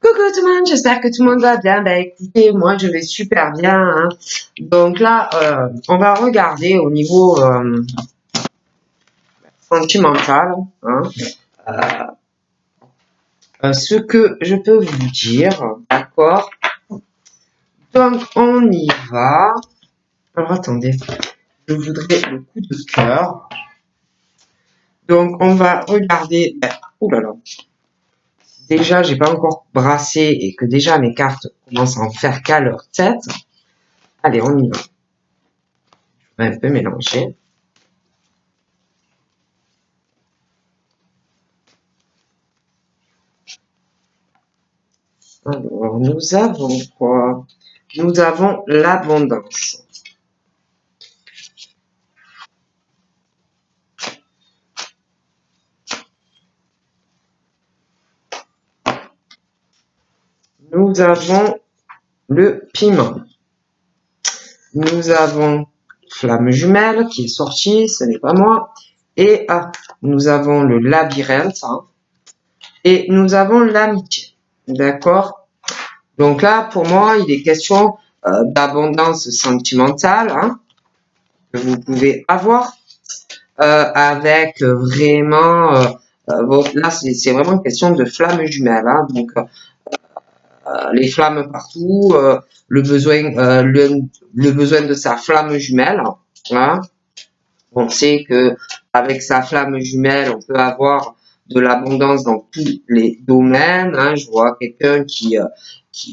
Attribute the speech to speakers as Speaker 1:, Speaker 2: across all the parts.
Speaker 1: Coucou tout le monde, j'espère que tout le monde va bien. Bah écoutez, moi je vais super bien. Hein. Donc là, on va regarder au niveau sentimental hein, ce que je peux vous dire. D'accord. Donc on y va. Alors attendez, je voudrais le coup de cœur. Donc on va regarder. Ouh là là. Déjà, j'ai pas encore brassé et que déjà mes cartes commencent à en faire qu'à leur tête. Allez, on y va. Je vais un peu mélanger. Alors, nous avons quoi? Nous avons l'abondance. Nous avons le piment. Nous avons flamme jumelle qui est sortie, ce n'est pas moi. Et nous avons le labyrinthe. Hein, et nous avons l'amitié. D'accord? Donc là, pour moi, il est question d'abondance sentimentale hein, que vous pouvez avoir avec vraiment... là, c'est vraiment une question de flamme jumelle. Hein, donc, les flammes partout, le besoin de sa flamme jumelle. Hein. On sait que avec sa flamme jumelle, on peut avoir de l'abondance dans tous les domaines. Hein. Je vois quelqu'un qui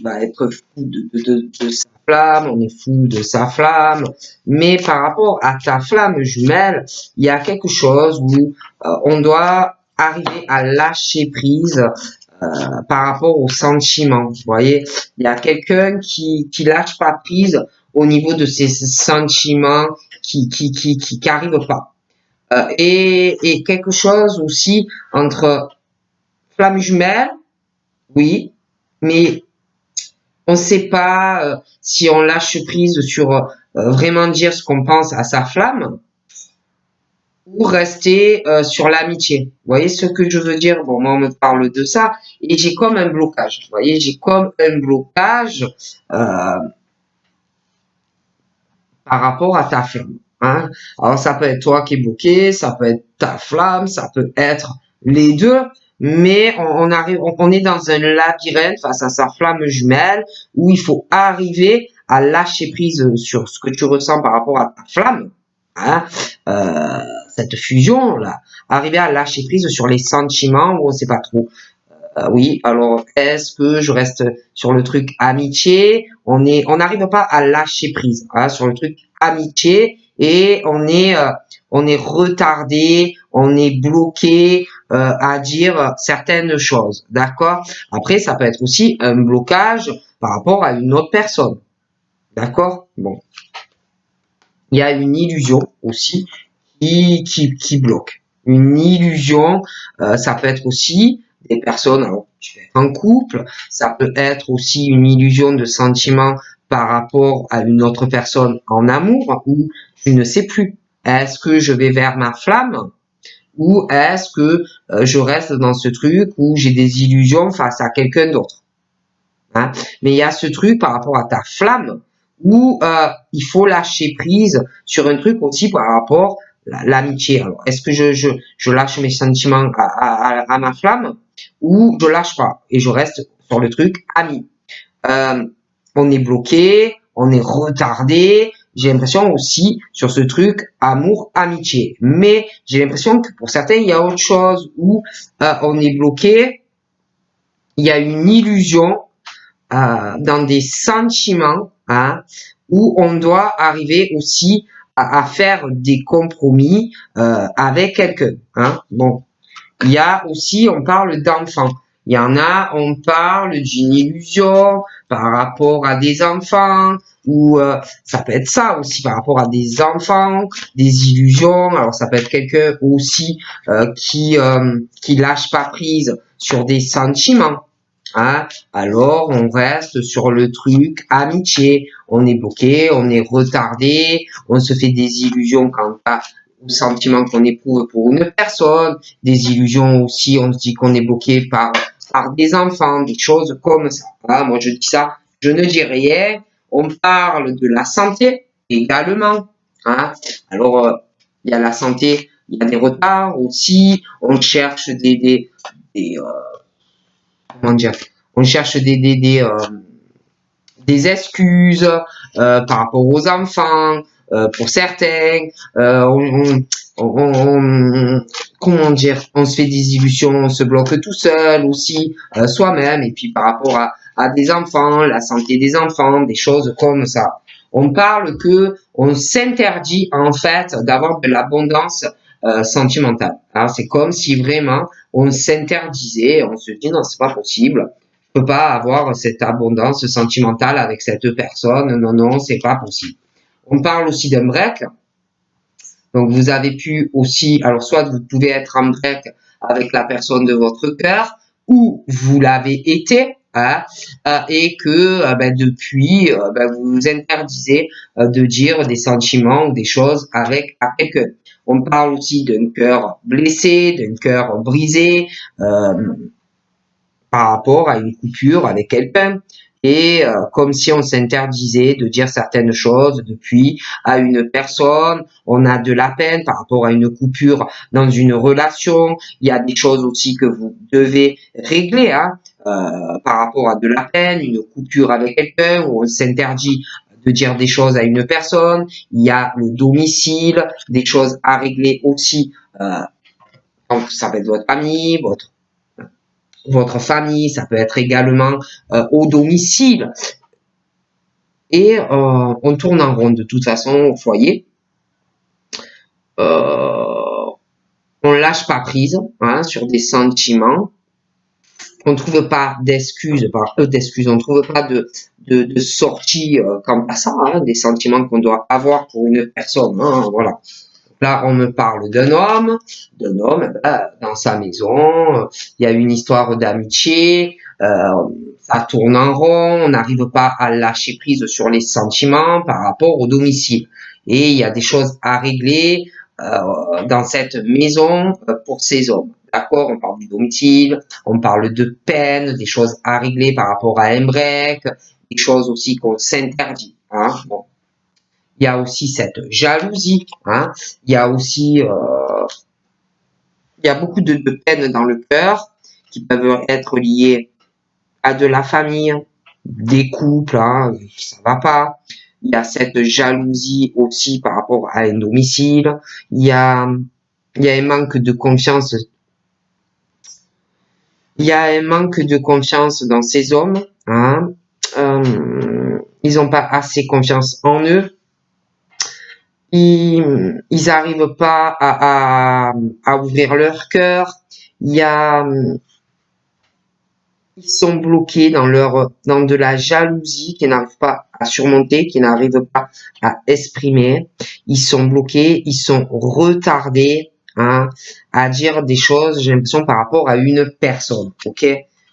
Speaker 1: va être fou de sa flamme, on est fou de sa flamme. Mais par rapport à ta flamme jumelle, il y a quelque chose où on doit arriver à lâcher prise par rapport aux sentiments. Vous voyez, il y a quelqu'un qui lâche pas prise au niveau de ses sentiments qui arrive pas. Et quelque chose aussi entre flamme jumelle, oui, mais on ne sait pas si on lâche prise sur vraiment dire ce qu'on pense à sa flamme ou rester sur l'amitié. Vous voyez ce que je veux dire? Bon, moi, on me parle de ça et j'ai comme un blocage. Vous voyez, j'ai comme un blocage par rapport à ta flamme. Hein? Alors, ça peut être toi qui es bloqué, ça peut être ta flamme, ça peut être les deux, mais on est dans un labyrinthe face à sa flamme jumelle où il faut arriver à lâcher prise sur ce que tu ressens par rapport à ta flamme. Hein? Cette fusion là, arriver à lâcher prise sur les sentiments où on sait pas trop. Oui, alors est-ce que je reste sur le truc amitié? On n'arrive pas à lâcher prise hein, sur le truc amitié et on est retardé, on est bloqué à dire certaines choses, d'accord? Après, ça peut être aussi un blocage par rapport à une autre personne, d'accord? Bon, il y a une illusion aussi qui bloque. Une illusion, ça peut être aussi des personnes, alors tu es en couple, ça peut être aussi une illusion de sentiment par rapport à une autre personne en amour où tu ne sais plus. Est-ce que je vais vers ma flamme ou est-ce que je reste dans ce truc où j'ai des illusions face à quelqu'un d'autre hein. Mais il y a ce truc par rapport à ta flamme où il faut lâcher prise sur un truc aussi par rapport à l'amitié. Alors, est-ce que je lâche mes sentiments à ma flamme ou je lâche pas et je reste sur le truc ami. On est bloqué, on est retardé. J'ai l'impression aussi sur ce truc amour-amitié. Mais j'ai l'impression que pour certains, il y a autre chose où on est bloqué. Il y a une illusion dans des sentiments hein, où on doit arriver aussi à faire des compromis avec quelqu'un. Hein. Bon, il y a aussi, on parle d'enfants. Il y en a, on parle d'une illusion par rapport à des enfants, ou ça peut être ça aussi par rapport à des enfants, des illusions. Alors ça peut être quelqu'un aussi qui lâche pas prise sur des sentiments. Hein? Alors on reste sur le truc amitié. On est bloqué, on est retardé, on se fait des illusions quant au sentiment qu'on éprouve pour une personne, des illusions aussi, on se dit qu'on est bloqué par par des enfants, des choses comme ça. Voilà, moi, je dis ça, je ne dis rien. On parle de la santé également. Hein. Alors, il y a la santé, il y a des retards aussi. On cherche des comment dire, on cherche des excuses par rapport aux enfants, pour certains. Comment dire, on se fait des illusions, on se bloque tout seul aussi, soi-même, et puis par rapport à des enfants, la santé des enfants, des choses comme ça. On parle que on s'interdit en fait d'avoir de l'abondance sentimentale. Alors c'est comme si vraiment on s'interdisait, on se dit non, c'est pas possible, je peux pas avoir cette abondance sentimentale avec cette personne, non, non, c'est pas possible. On parle aussi d'un break. Donc vous avez pu aussi, alors soit vous pouvez être en break avec la personne de votre cœur, ou vous l'avez été, hein, et que depuis, vous vous interdisez de dire des sentiments ou des choses avec à quelqu'un. On parle aussi d'un cœur blessé, d'un cœur brisé, par rapport à une coupure avec quelqu'un. Et comme si on s'interdisait de dire certaines choses depuis à une personne, on a de la peine par rapport à une coupure dans une relation. Il y a des choses aussi que vous devez régler hein, par rapport à de la peine, une coupure avec quelqu'un où on s'interdit de dire des choses à une personne. Il y a le domicile, des choses à régler aussi. Donc ça va être votre famille, votre famille, ça peut être également au domicile. Et on tourne en rond de toute façon au foyer. On lâche pas prise hein, sur des sentiments. On trouve pas d'excuses, on trouve pas de sortie quant à ça, hein, des sentiments qu'on doit avoir pour une personne. Hein, voilà. Là, on me parle d'un homme, dans sa maison, il y a une histoire d'amitié, ça tourne en rond, on n'arrive pas à lâcher prise sur les sentiments par rapport au domicile. Et il y a des choses à régler dans cette maison pour ces hommes. D'accord, on parle du domicile, on parle de peine, des choses à régler par rapport à un break, des choses aussi qu'on s'interdit. Hein. Bon. Il y a aussi cette jalousie, hein. Il y a aussi, il y a beaucoup de peines dans le cœur qui peuvent être liées à de la famille, des couples, hein, ça va pas. Il y a cette jalousie aussi par rapport à un domicile. Il y a un manque de confiance. Il y a un manque de confiance dans ces hommes, hein. Ils n'ont pas assez confiance en eux. Ils arrivent pas à ouvrir leur cœur. Il y a, ils sont bloqués dans dans de la jalousie qu'ils n'arrivent pas à surmonter, qu'ils n'arrivent pas à exprimer. Ils sont bloqués, ils sont retardés, hein, à dire des choses, j'ai l'impression, par rapport à une personne, ok?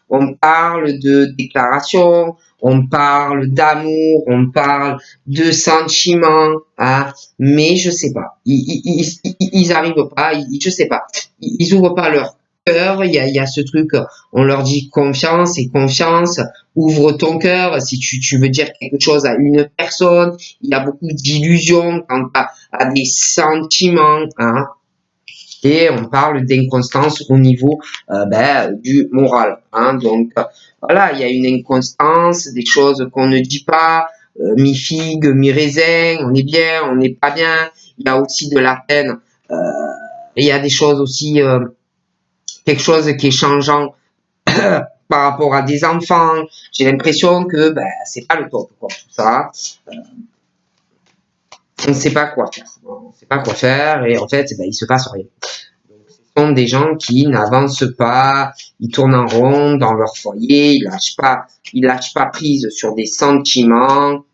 Speaker 1: On parle de déclaration, on parle d'amour, on parle de sentiments, hein, mais je sais pas. Ils arrivent pas, je sais pas. Ils ouvrent pas leur cœur. Il y a ce truc, on leur dit confiance et confiance. Ouvre ton cœur si tu veux dire quelque chose à une personne. Il y a beaucoup d'illusions quant à des sentiments, hein. Et on parle d'inconstance au niveau du moral. Hein. Donc voilà, il y a une inconstance, des choses qu'on ne dit pas, mi-figue, mi-raisin, on est bien, on n'est pas bien. Il y a aussi de la peine. Il y a des choses aussi, quelque chose qui est changeant par rapport à des enfants. J'ai l'impression que c'est pas le top, quoi, tout ça. On ne sait pas quoi faire. On ne sait pas quoi faire et en fait, il se passe rien. Sont des gens qui n'avancent pas, ils tournent en rond dans leur foyer, ils lâchent pas prise sur des sentiments,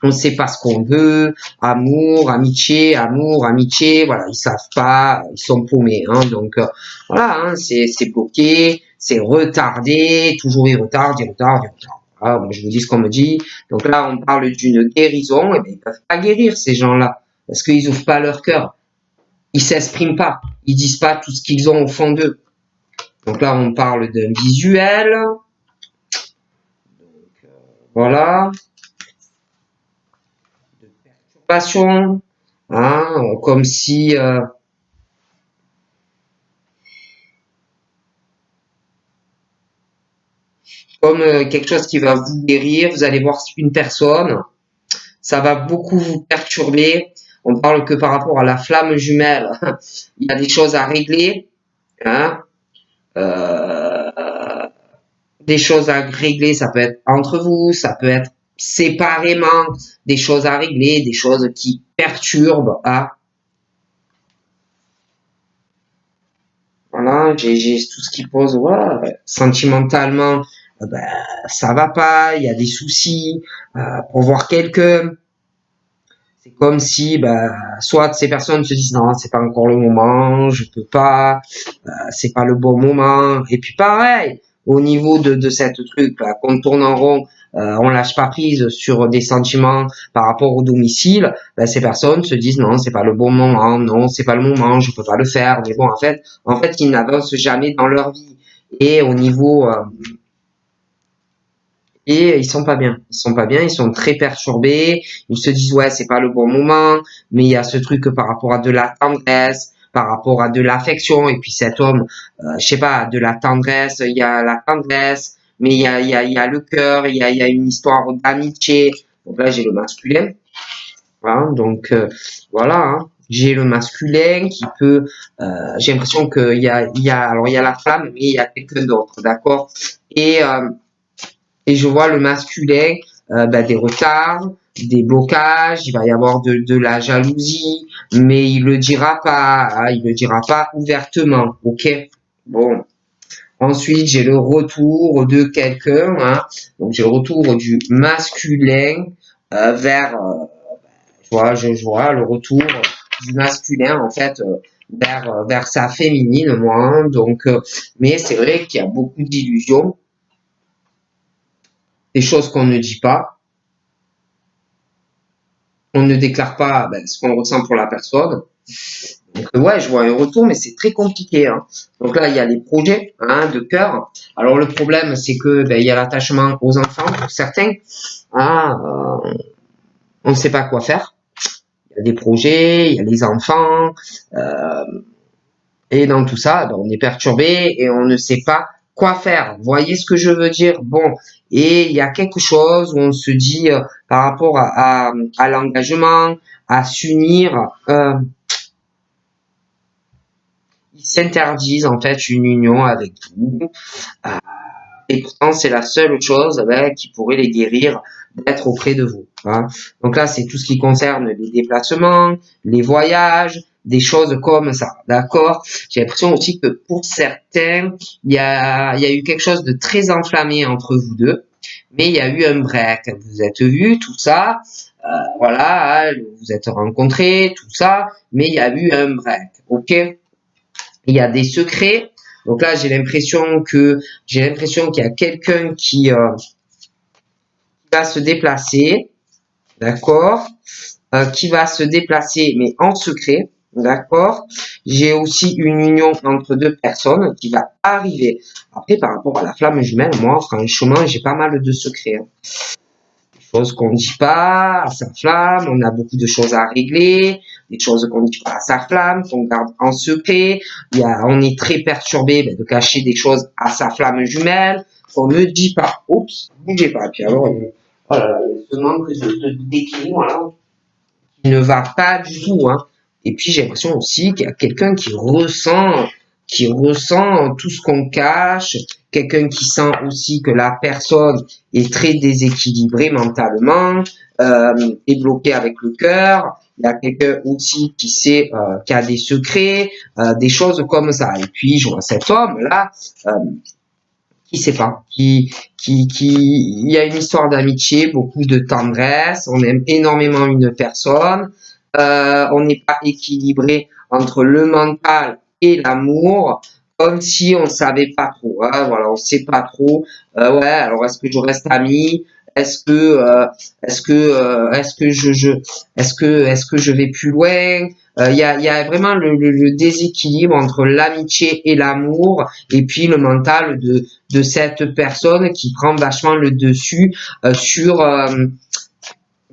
Speaker 1: on ne sait pas ce qu'on veut, amour, amitié, voilà, ils savent pas, ils sont paumés, hein, donc voilà, hein, c'est bloqué, c'est retardé, toujours ils retardent. Voilà, bon, je vous dis ce qu'on me dit. Donc là, on parle d'une guérison, et bien ils peuvent pas guérir ces gens-là, parce qu'ils ouvrent pas leur cœur. Ils s'expriment pas, ils disent pas tout ce qu'ils ont au fond d'eux. Donc là, on parle d'un visuel. Voilà. De perturbation. Hein, comme si... comme quelque chose qui va vous guérir. Vous allez voir une personne. Ça va beaucoup vous perturber. On parle que par rapport à la flamme jumelle. Il y a des choses à régler. Hein. Des choses à régler, ça peut être entre vous, ça peut être séparément, des choses à régler, des choses qui perturbent. Hein. Voilà, j'ai tout ce qui pose, voilà, sentimentalement, ben, ça va pas, il y a des soucis, pour voir quelqu'un. C'est comme si, ben, soit ces personnes se disent non, c'est pas encore le moment, je peux pas, c'est pas le bon moment. Et puis pareil, au niveau de cette truc là, qu'on tourne en rond, on lâche pas prise sur des sentiments par rapport au domicile, ben, ces personnes se disent non, c'est pas le bon moment, non, c'est pas le moment, je peux pas le faire. Mais bon, en fait, ils n'avancent jamais dans leur vie. Et au niveau et ils sont pas bien. Ils sont pas bien, ils sont très perturbés. Ils se disent ouais, c'est pas le bon moment, mais il y a ce truc par rapport à de la tendresse, par rapport à de l'affection. Et puis cet homme, je sais pas, de la tendresse, il y a la tendresse, mais il y a le cœur, il y a une histoire d'amitié. Donc là, j'ai le masculin. Voilà, donc voilà. Hein. J'ai le masculin qui peut. J'ai l'impression alors il y a la femme, mais il y a quelqu'un d'autre, d'accord. Et je vois le masculin, ben, des retards, des blocages, il va y avoir de la jalousie, mais il le dira pas, hein, il le dira pas ouvertement, ok? Bon. Ensuite, j'ai le retour de quelqu'un, hein. Donc j'ai le retour du masculin vers, je vois le retour du masculin en fait vers sa féminine, moi. Hein. Donc, mais c'est vrai qu'il y a beaucoup d'illusions, des choses qu'on ne dit pas. On ne déclare pas ben, ce qu'on ressent pour la personne. Donc ouais, je vois un retour, mais c'est très compliqué. Hein. Donc là, il y a les projets hein, de cœur. Alors le problème, c'est que ben, il y a l'attachement aux enfants pour certains. Ah, on ne sait pas quoi faire. Il y a des projets, il y a les enfants, euh, et dans tout ça, ben, on est perturbé et on ne sait pas quoi faire. Vous voyez ce que je veux dire? Bon, et il y a quelque chose où on se dit par rapport à l'engagement, à s'unir. Ils s'interdisent en fait une union avec vous. Euh, et pourtant, c'est la seule chose qui pourrait les guérir d'être auprès de vous. Hein. Donc là, c'est tout ce qui concerne les déplacements, les voyages, des choses comme ça. D'accord. J'ai l'impression aussi que pour certains, il y a eu quelque chose de très enflammé entre vous deux, mais il y a eu un break. Vous êtes vus, tout ça. Voilà, vous vous êtes rencontrés, tout ça, mais il y a eu un break. Ok. Il y a des secrets. Donc là, j'ai l'impression qu'il y a quelqu'un qui va se déplacer, d'accord, qui va se déplacer, mais en secret, d'accord. J'ai aussi une union entre deux personnes qui va arriver. Après, par rapport à la flamme jumelle, moi, franchement, j'ai pas mal de secrets. Hein. Choses qu'on ne dit pas à sa flamme, on a beaucoup de choses à régler, des choses qu'on ne dit pas à sa flamme, qu'on garde en secret, on est très perturbé de cacher des choses à sa flamme jumelle, qu'on ne dit pas. Oups, bougez pas. Puis alors, oh là là, ce manque d'équilibre là, qui ne va pas du tout. Hein. Et puis j'ai l'impression aussi qu'il y a quelqu'un qui ressent tout ce qu'on cache, quelqu'un qui sent aussi que la personne est très déséquilibrée mentalement, est bloquée avec le cœur. Il y a quelqu'un aussi qui sait, qui a des secrets, des choses comme ça. Et puis je vois cet homme là, qui sait pas, il y a une histoire d'amitié, beaucoup de tendresse, on aime énormément une personne, on n'est pas équilibré entre le mental et l'amour, comme si on savait pas trop, hein, voilà, on sait pas trop, ouais, alors est-ce que je reste ami, est-ce que est-ce que je vais plus loin? Il y a vraiment le déséquilibre entre l'amitié et l'amour, et puis le mental de cette personne qui prend vachement le dessus sur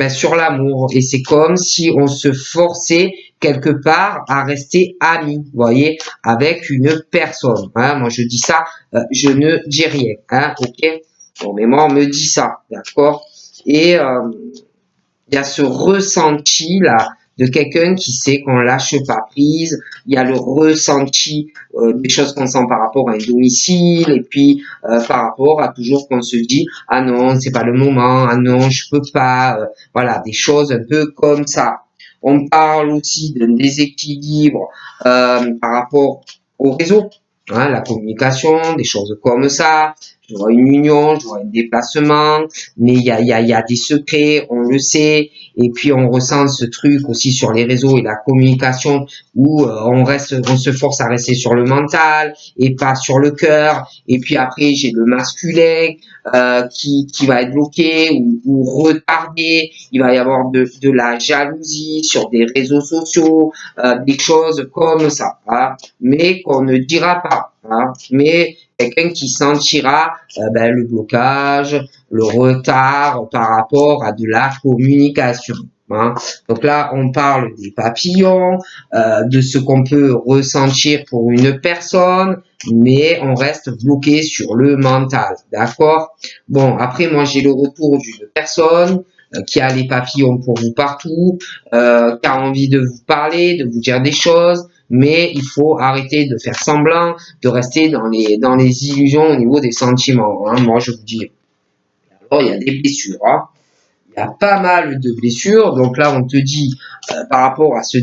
Speaker 1: sur l'amour. Et c'est comme si on se forçait quelque part à rester amis, vous voyez, avec une personne. Hein. Moi, je dis ça, je ne dis rien. Hein, ok. Bon, mais moi, on me dit ça, d'accord. Et il y a ce ressenti là de quelqu'un qui sait qu'on lâche pas prise. Il y a le ressenti des choses qu'on sent par rapport à un domicile, et puis par rapport à toujours qu'on se dit ah non c'est pas le moment, ah non je peux pas, voilà, des choses un peu comme ça. On parle aussi d'un déséquilibre par rapport au réseau, hein, la communication, des choses comme ça. Je vois une union, je vois un déplacement, mais il y a des secrets, on le sait, et puis on ressent ce truc aussi sur les réseaux et la communication où on se force à rester sur le mental et pas sur le cœur, et puis après j'ai le masculin qui va être bloqué ou retardé, il va y avoir de la jalousie sur des réseaux sociaux, des choses comme ça, hein, mais qu'on ne dira pas, hein, mais quelqu'un qui sentira le blocage, le retard par rapport à de la communication. Hein. Donc là, on parle des papillons, de ce qu'on peut ressentir pour une personne, mais on reste bloqué sur le mental. D'accord? Bon, après, moi, j'ai le retour d'une personne qui a les papillons pour vous partout, qui a envie de vous parler, de vous dire des choses, mais il faut arrêter de faire semblant, de rester dans les illusions au niveau des sentiments. Hein. Moi, je vous dis, alors, il y a des blessures. Hein. Il y a pas mal de blessures. Donc là, on te dit, par rapport à ce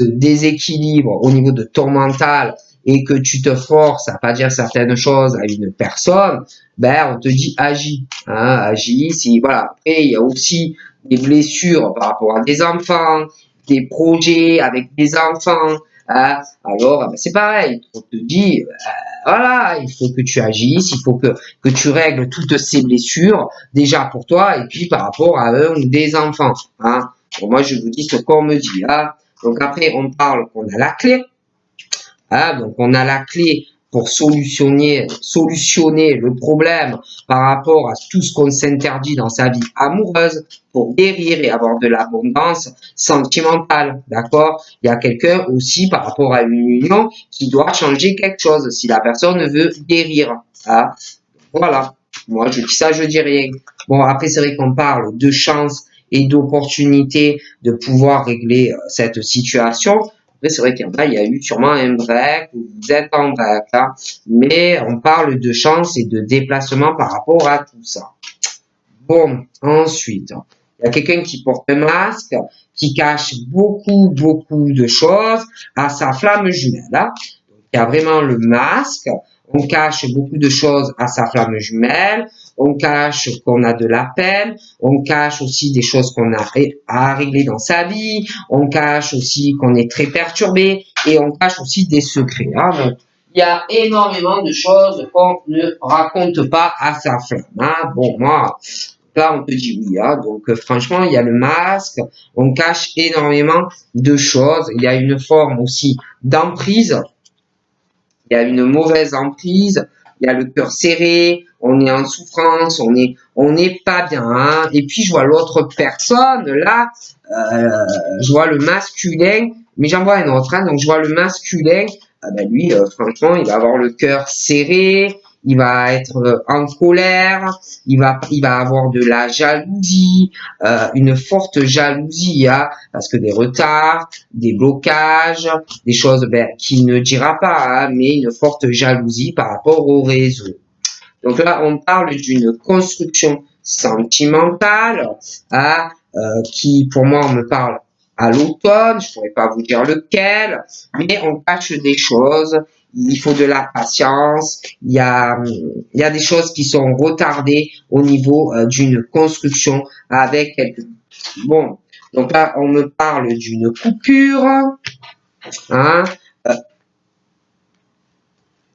Speaker 1: déséquilibre au niveau de ton mental, et que tu te forces à pas dire certaines choses à une personne, ben, on te dit agis. Hein, agis. Si, voilà. Après, il y a aussi des blessures par rapport à des enfants, des projets avec des enfants. Hein. Alors, ben, c'est pareil. On te dit, voilà, il faut que tu agisses, il faut que tu règles toutes ces blessures, déjà pour toi, et puis par rapport à un ou des enfants. Hein. Bon, moi, je vous dis ce qu'on me dit. Hein. Donc après, on parle qu'on a la clé. Hein. Donc on a la clé pour solutionner le problème par rapport à tout ce qu'on s'interdit dans sa vie amoureuse, pour guérir et avoir de l'abondance sentimentale, d'accord? Il y a quelqu'un aussi par rapport à une union qui doit changer quelque chose si la personne veut guérir. Hein. Voilà, moi je dis ça, je dis rien. Bon, après c'est vrai qu'on parle de chance et d'opportunité de pouvoir régler cette situation. Après, c'est vrai qu'il y a eu sûrement un break, ou vous êtes en break, hein, mais on parle de chance et de déplacement par rapport à tout ça. Bon, ensuite, il y a quelqu'un qui porte un masque, qui cache beaucoup de choses à sa flamme jumelle. Hein. Il y a vraiment le masque, on cache beaucoup de choses à sa flamme jumelle, on cache qu'on a de la peine, on cache aussi des choses qu'on a à régler dans sa vie, on cache aussi qu'on est très perturbé, et on cache aussi des secrets. Hein. Donc, il y a énormément de choses qu'on ne raconte pas à sa flamme. Hein. Bon, moi, là, on te dit oui. Hein. Donc, franchement, il y a le masque, on cache énormément de choses. Il y a une forme aussi d'emprise. Il y a une mauvaise emprise, il y a le cœur serré, on est en souffrance, on est pas bien. Hein. Et puis je vois l'autre personne là, je vois le masculin, mais j'en vois un autre. Hein. Donc je vois le masculin, lui, franchement, il va avoir le cœur serré, il va être en colère, il va avoir de la jalousie, une forte jalousie, hein, parce que des retards, des blocages, des choses qu'il ne dira pas, hein, mais une forte jalousie par rapport au réseau. Donc là, on parle d'une construction sentimentale, hein, qui pour moi me parle à l'automne, je pourrais pas vous dire lequel, mais on cache des choses, il faut de la patience, il y a des choses qui sont retardées au niveau d'une construction avec quelqu'un. Bon, donc là, on me parle d'une coupure, hein,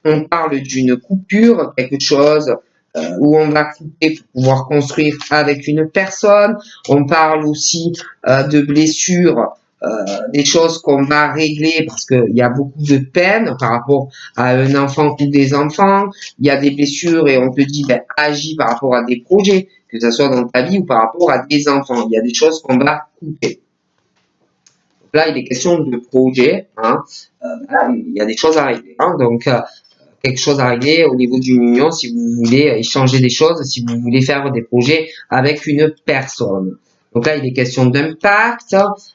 Speaker 1: on parle d'une coupure, quelque chose où on va couper pour pouvoir construire avec une personne. On parle aussi de blessures, des choses qu'on va régler parce qu'il y a beaucoup de peine par rapport à un enfant ou des enfants. Il y a des blessures et on te dit, ben, agis par rapport à des projets, que ce soit dans ta vie ou par rapport à des enfants. Il y a des choses qu'on va couper. Donc là, il est question de projet. Hein. Il y a des choses à régler. Hein. Donc, quelque chose à régler au niveau d'une union si vous voulez échanger des choses, si vous voulez faire des projets avec une personne. Donc là, il est question d'impact,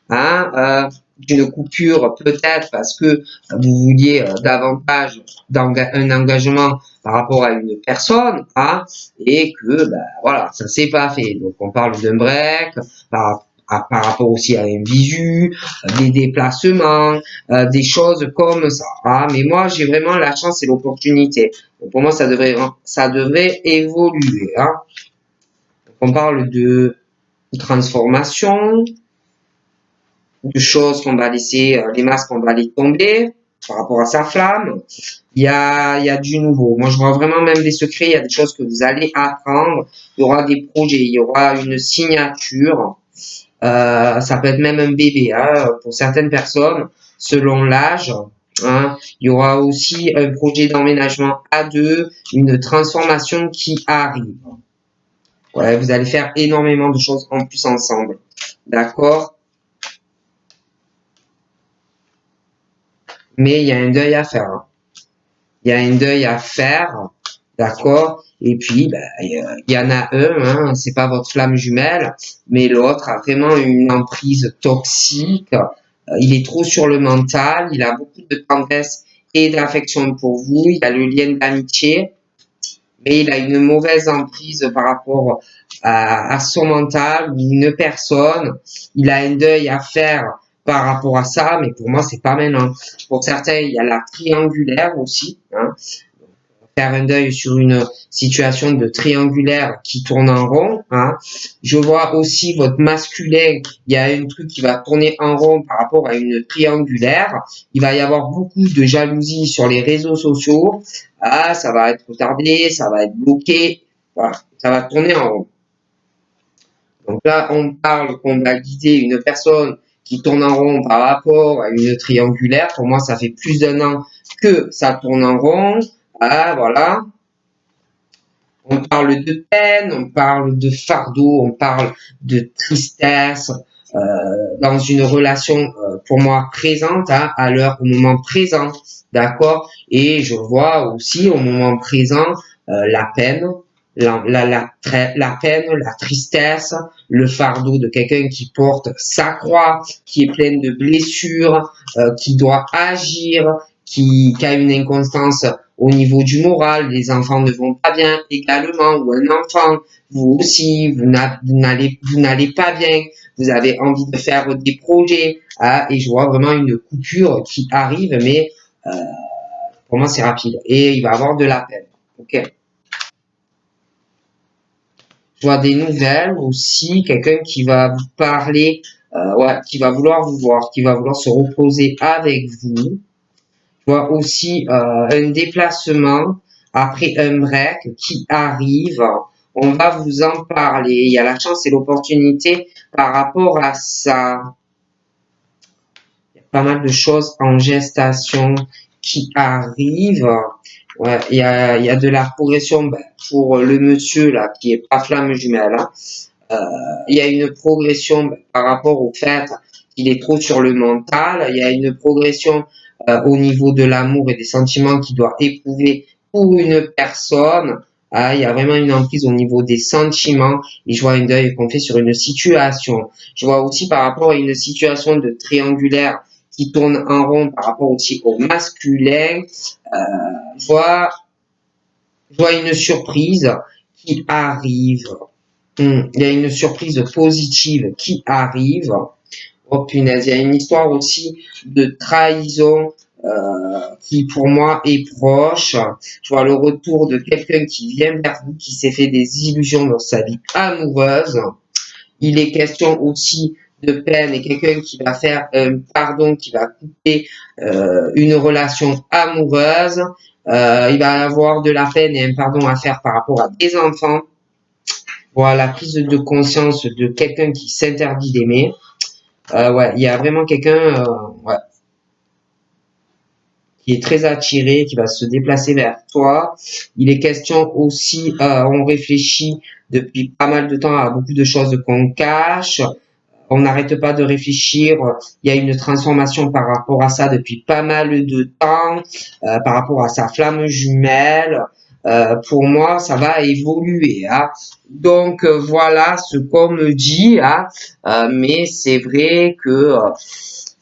Speaker 1: hein, d'une coupure peut-être parce que vous vouliez davantage un engagement par rapport à une personne, hein, et que ben, voilà, ça s'est pas fait. Donc on parle d'un break par rapport aussi à un visu, des déplacements, des choses comme ça. Ah, mais moi, j'ai vraiment la chance et l'opportunité. Pour moi, ça devrait évoluer. Hein. On parle de transformation, de choses qu'on va laisser, les masques qu'on va les tomber par rapport à sa flamme. Il y a du nouveau. Moi, je vois vraiment même des secrets. Il y a des choses que vous allez apprendre. Il y aura des projets. Il y aura une signature. Ça peut être même un bébé hein, pour certaines personnes, selon l'âge. Hein. Il y aura aussi un projet d'emménagement à deux, une transformation qui arrive. Ouais, vous allez faire énormément de choses en plus ensemble. D'accord? Mais il y a un deuil à faire. Hein. Il y a un deuil à faire. D'accord? Et puis, ben, il y en a un, hein, c'est pas votre flamme jumelle, mais l'autre a vraiment une emprise toxique. Il est trop sur le mental, il a beaucoup de tendresse et d'affection pour vous, il a le lien d'amitié, mais il a une mauvaise emprise par rapport à son mental ou une personne. Il a un deuil à faire par rapport à ça, mais pour moi, c'est pas maintenant. Pour certains, il y a la triangulaire aussi, hein, faire un deuil sur une situation de triangulaire qui tourne en rond. Hein. Je vois aussi votre masculin, il y a un truc qui va tourner en rond par rapport à une triangulaire. Il va y avoir beaucoup de jalousie sur les réseaux sociaux. Ah, ça va être retardé, ça va être bloqué. Voilà, ça va tourner en rond. Donc là, on parle qu'on va guider une personne qui tourne en rond par rapport à une triangulaire. Pour moi, ça fait plus d'un an que ça tourne en rond. Ah, voilà. On parle de peine, on parle de fardeau, on parle de tristesse dans une relation pour moi présente hein, à l'heure, au moment présent, d'accord. Et je vois aussi au moment présent la peine, la peine, la tristesse, le fardeau de quelqu'un qui porte sa croix, qui est pleine de blessures, qui doit agir, qui a une inconstance au niveau du moral, les enfants ne vont pas bien également, ou un enfant, vous aussi, vous n'allez pas bien, vous avez envie de faire des projets, hein, et je vois vraiment une coupure qui arrive, mais pour moi c'est rapide, et il va avoir de la peine. Ok. Je vois des nouvelles aussi, quelqu'un qui va vous parler, ouais, qui va vouloir vous voir, qui va vouloir se reposer avec vous. Je vois aussi un déplacement après un break qui arrive. On va vous en parler. Il y a la chance et l'opportunité par rapport à ça. Il y a pas mal de choses en gestation qui arrivent. Ouais, il y a de la progression ben, pour le monsieur là qui est pas flamme jumelle. Hein. Il y a une progression ben, par rapport au fait qu'il est trop sur le mental. Il y a une progression au niveau de l'amour et des sentiments qu'il doit éprouver pour une personne. Ah, il y a vraiment une emprise au niveau des sentiments et je vois un deuil qu'on fait sur une situation. Je vois aussi par rapport à une situation de triangulaire qui tourne en rond par rapport aussi au masculin. Euh, je vois, je vois une surprise qui arrive. Il y a une surprise positive qui arrive. Oh punaise, il y a une histoire aussi de trahison qui pour moi est proche. Je vois le retour de quelqu'un qui vient vers vous, qui s'est fait des illusions dans sa vie amoureuse. Il est question aussi de peine et quelqu'un qui va faire un pardon, qui va couper une relation amoureuse. Il va avoir de la peine et un pardon à faire par rapport à des enfants. Voilà, la prise de conscience de quelqu'un qui s'interdit d'aimer. Ouais, il y a vraiment quelqu'un ouais, qui est très attiré, qui va se déplacer vers toi. Il est question aussi, on réfléchit depuis pas mal de temps à beaucoup de choses qu'on cache. On n'arrête pas de réfléchir. Il y a une transformation par rapport à ça depuis pas mal de temps, par rapport à sa flamme jumelle. Pour moi, ça va évoluer. Hein. Donc voilà ce qu'on me dit. Hein. Mais c'est vrai que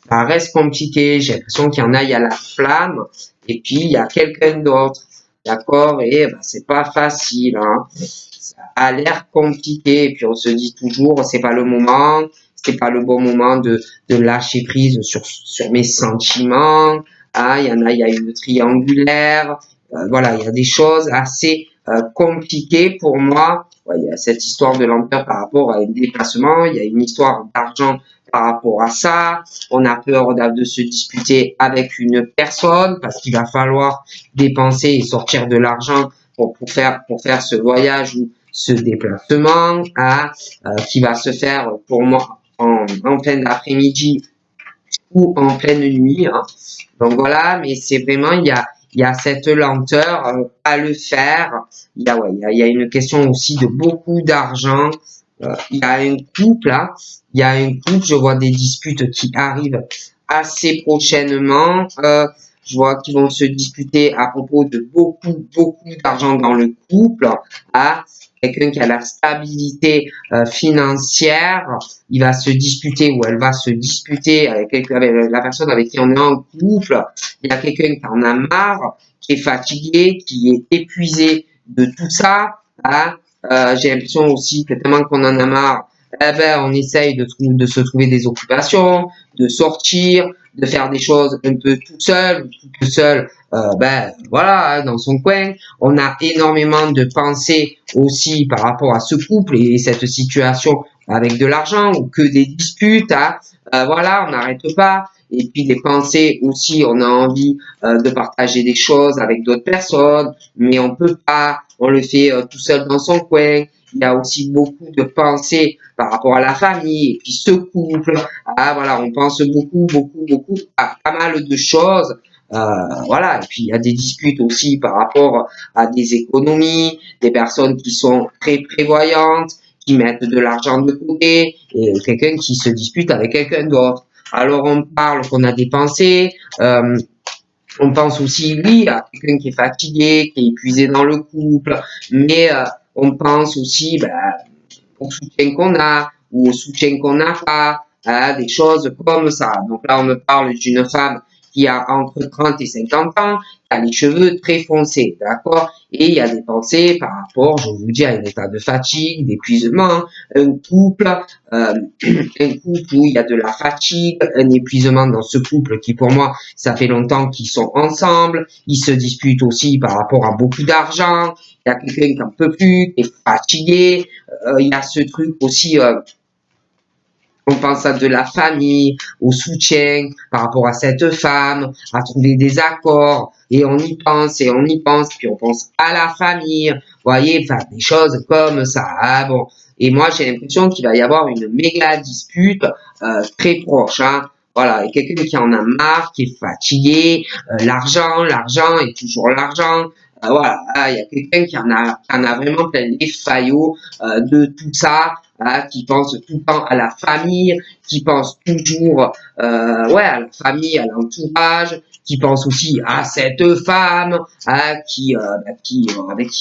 Speaker 1: ça reste compliqué. J'ai l'impression qu'il y en a, il y a la flamme, et puis il y a quelqu'un d'autre. D'accord? Et ben, c'est pas facile. Hein. Ça a l'air compliqué. Et puis on se dit toujours, c'est pas le moment, c'est pas le bon moment de lâcher prise sur mes sentiments. Ah, il y en a, il y a une triangulaire. Voilà, il y a des choses assez compliquées pour moi. Ouais, il y a cette histoire de lenteur par rapport à un déplacement. Il y a une histoire d'argent par rapport à ça. On a peur de se disputer avec une personne parce qu'il va falloir dépenser et sortir de l'argent pour faire ce voyage ou ce déplacement hein, qui va se faire pour moi en plein après-midi ou en pleine nuit. Hein. Donc voilà, mais c'est vraiment, il y a cette lenteur à le faire. Il y a une question aussi de beaucoup d'argent. Il y a un couple, là. Il y a un couple, je vois des disputes qui arrivent assez prochainement. Je vois qu'ils vont se disputer à propos de beaucoup d'argent dans le couple. Hein. Quelqu'un qui a la stabilité financière, il va se disputer ou elle va se disputer avec la personne avec qui on est en couple. Il y a quelqu'un qui en a marre, qui est fatigué, qui est épuisé de tout ça. Hein. J'ai l'impression aussi que tellement qu'on en a marre, eh ben, on essaye de se trouver des occupations, de sortir, de faire des choses un peu tout seul, ben voilà, dans son coin. On a énormément de pensées aussi par rapport à ce couple et cette situation avec de l'argent ou que des disputes. Hein. Voilà, on n'arrête pas. Et puis des pensées aussi, on a envie de partager des choses avec d'autres personnes, mais on peut pas, on le fait tout seul dans son coin. Il y a aussi beaucoup de pensées par rapport à la famille et puis ce couple. Ah voilà, on pense beaucoup à pas mal de choses. Voilà, et puis il y a des disputes aussi par rapport à des économies, des personnes qui sont très prévoyantes, qui mettent de l'argent de côté, et quelqu'un qui se dispute avec quelqu'un d'autre. Alors on parle qu'on a des pensées, on pense aussi, oui, à quelqu'un qui est fatigué, qui est épuisé dans le couple, mais on pense aussi au soutien qu'on a ou au soutien qu'on n'a pas, des choses comme ça. Donc là, on me parle d'une femme qui a entre 30 et 50 ans, qui a les cheveux très foncés, d'accord? Et il y a des pensées par rapport, je vous dis, à un état de fatigue, d'épuisement, un couple, un couple où il y a de la fatigue, un épuisement dans ce couple qui, pour moi, ça fait longtemps qu'ils sont ensemble, ils se disputent aussi par rapport à beaucoup d'argent, il y a quelqu'un qui en peut plus, qui est fatigué, il y a ce truc aussi, on pense à de la famille, au soutien par rapport à cette femme, à trouver des accords, et on y pense, et on y pense, puis on pense à la famille, vous voyez, enfin, des choses comme ça. Hein, bon. Et moi, j'ai l'impression qu'il va y avoir une méga dispute très proche. Hein. Voilà, et quelqu'un qui en a marre, qui est fatigué, l'argent et toujours l'argent. Voilà, il y a quelqu'un qui en a vraiment plein les faillots de tout ça, qui pense tout le temps à la famille, qui pense toujours ouais, à la famille, à l'entourage, qui pense aussi à cette femme avec qui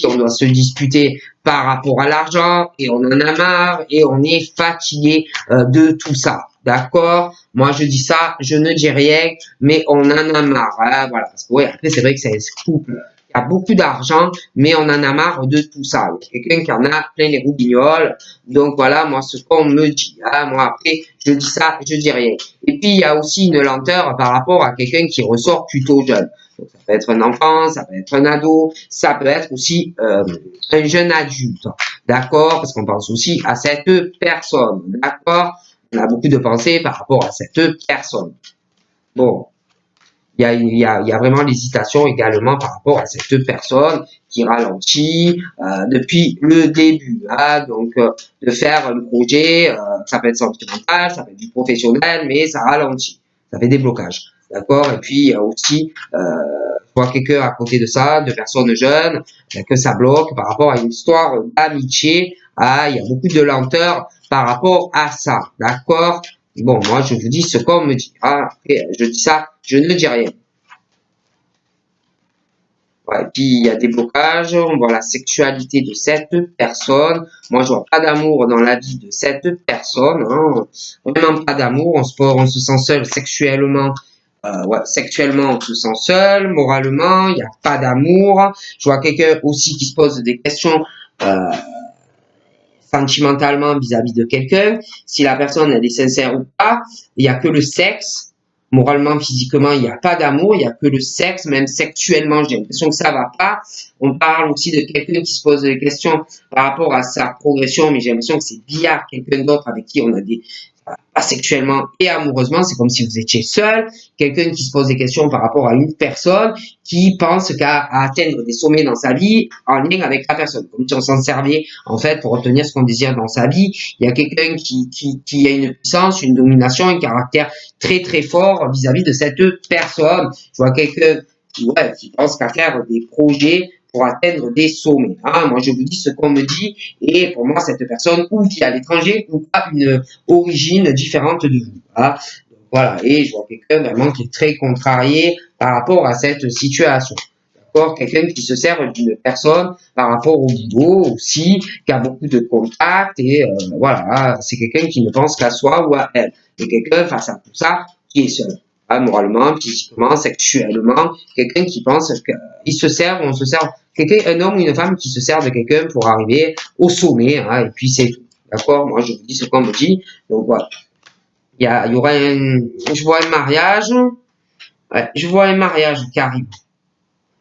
Speaker 1: on doit se disputer par rapport à l'argent et on en a marre et on est fatigué de tout ça. D'accord? Moi, je dis ça, je ne dis rien, mais on en a marre. Hein, voilà. Parce que, ouais, après, c'est vrai que c'est un couple qui a beaucoup d'argent, mais on en a marre de tout ça. Quelqu'un qui en a plein les roubignoles. Donc, voilà, moi, ce qu'on me dit. Hein, moi, après, je dis ça, je dis rien. Et puis, il y a aussi une lenteur par rapport à quelqu'un qui ressort plutôt jeune. Donc, ça peut être un enfant, ça peut être un ado, ça peut être aussi un jeune adulte. D'accord? Parce qu'on pense aussi à cette personne. D'accord? On a beaucoup de pensées par rapport à cette personne. Bon. il y a vraiment l'hésitation également par rapport à cette personne qui ralentit depuis le début. Hein. Donc, de faire le projet, ça peut être sentimental, ça peut être du professionnel, mais ça ralentit. Ça fait des blocages. D'accord. Et puis, il y a aussi, je vois quelqu'un à côté de ça, de personnes jeunes, que ça bloque par rapport à une histoire d'amitié. Ah, il y a beaucoup de lenteur par rapport à ça. D'accord. Bon, moi, je vous dis ce qu'on me dit. Ah, après, je dis ça, je ne dis rien. Ouais, et puis, il y a des blocages, on voit la sexualité de cette personne. Moi, je vois pas d'amour dans la vie de cette personne. Hein. Vraiment pas d'amour. On se sent seul sexuellement. Ouais, sexuellement, on se sent seul. Moralement, il n'y a pas d'amour. Je vois quelqu'un aussi qui se pose des questions euh, sentimentalement vis-à-vis de quelqu'un, si la personne elle est sincère ou pas, il n'y a que le sexe, moralement, physiquement, il n'y a pas d'amour, il n'y a que le sexe, même sexuellement, j'ai l'impression que ça va pas. On parle aussi de quelqu'un qui se pose des questions par rapport à sa progression, mais j'ai l'impression que c'est via quelqu'un d'autre avec qui on a des pas sexuellement et amoureusement, c'est comme si vous étiez seul, quelqu'un qui se pose des questions par rapport à une personne qui pense qu'à atteindre des sommets dans sa vie en lien avec la personne, comme si on s'en servait en fait pour obtenir ce qu'on désire dans sa vie. Il y a quelqu'un qui a une puissance, une domination, un caractère très très fort vis-à-vis de cette personne. Je vois quelqu'un qui pense qu'à faire des projets pour atteindre des sommets. Hein. Moi, je vous dis ce qu'on me dit, et pour moi, cette personne ou vit à l'étranger ou a une origine différente de vous. Hein. Voilà, et je vois quelqu'un vraiment qui est très contrarié par rapport à cette situation. D'accord, quelqu'un qui se sert d'une personne par rapport au boulot aussi, qui a beaucoup de contacts, et voilà, c'est quelqu'un qui ne pense qu'à soi ou à elle. Et quelqu'un face à tout ça qui est seul. Hein, moralement, physiquement, sexuellement, quelqu'un qui pense qu'il se sert, on se sert, quelqu'un, un homme ou une femme qui se sert de quelqu'un pour arriver au sommet, hein, et puis c'est tout. D'accord, moi je vous dis ce qu'on me dit, donc voilà. Il y aura je vois un mariage, ouais, je vois un mariage qui arrive,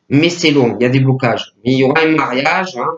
Speaker 1: mais c'est long, il y a des blocages. Mais il y aura un mariage, hein.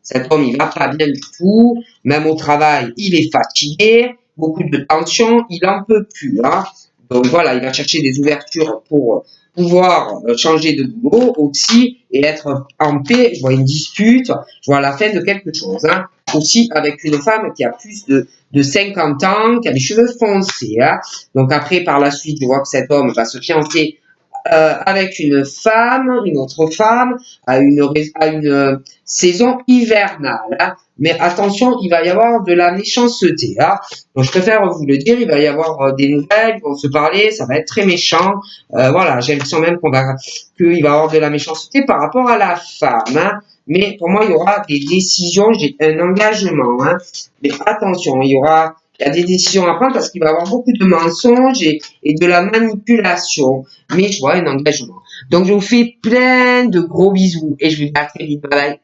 Speaker 1: Cet homme, il va pas bien du tout, même au travail, il est fatigué, beaucoup de tension, il en peut plus, hein. Donc voilà, il va chercher des ouvertures pour pouvoir changer de boulot aussi et être en paix. Je vois une dispute, je vois la fin de quelque chose, hein. Aussi avec une femme qui a plus de 50 ans, qui a les cheveux foncés, hein. Donc après, par la suite, je vois que cet homme va se fiancer avec une femme, une autre femme, à une saison hivernale. Hein. Mais attention, il va y avoir de la méchanceté. Hein. Donc je préfère vous le dire, il va y avoir des nouvelles, ils vont se parler, ça va être très méchant. Voilà, j'ai l'impression même qu'il va y avoir de la méchanceté par rapport à la femme. Hein. Mais pour moi, il y aura des décisions, j'ai un engagement. Hein. Mais attention, il y a des décisions à prendre parce qu'il va y avoir beaucoup de mensonges et de la manipulation. Mais je vois un engagement. Donc, je vous fais plein de gros bisous et je vous dis à très vite. Bye bye.